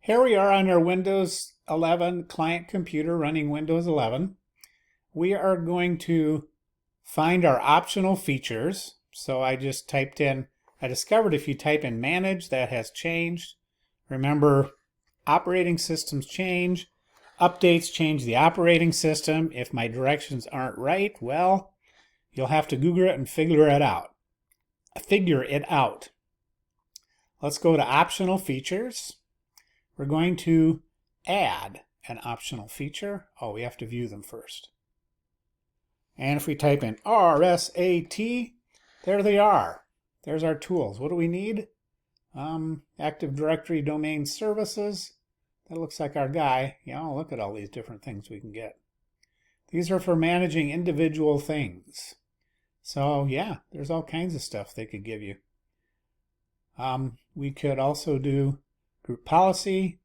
Here we are on our Windows 11 client computer running Windows 11. We are going to find our optional features. So I just typed in, I discovered if you type in manage, that has changed. Remember, operating systems change. Updates change the operating system. If my directions aren't right, well, you'll have to Google it and figure it out. Let's go to optional features. We're going to add an optional feature. Oh, we have to view them first. And if we type in RSAT, there they are. There's our tools. What do we need? Active Directory Domain Services. That looks like our guy. Yeah, look at all these different things we can get. These are for managing individual things. So yeah, there's all kinds of stuff they could give you. We could also do group policy,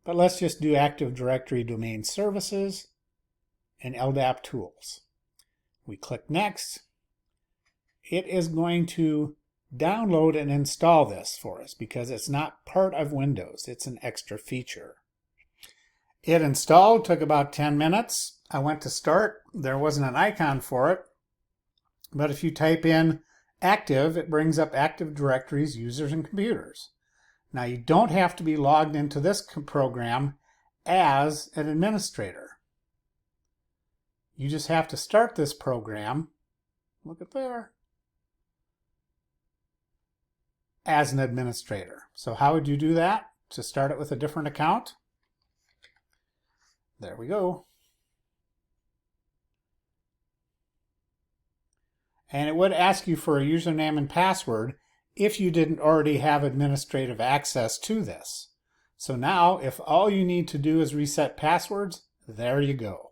but let's just do Active Directory Domain Services and LDAP tools. We click Next. It is going to download and install this for us because it's not part of Windows. It's an extra feature. It installed, took about 10 minutes. I went to start. There wasn't an icon for it. But if you type in Active, it brings up Active Directories, users, and computers. Now you don't have to be logged into this program as an administrator. You just have to start this program, look at there, as an administrator. So how would you do that? To start it with a different account? There we go. And it would ask you for a username and password if you didn't already have administrative access to this. So now, if all you need to do is reset passwords, there you go.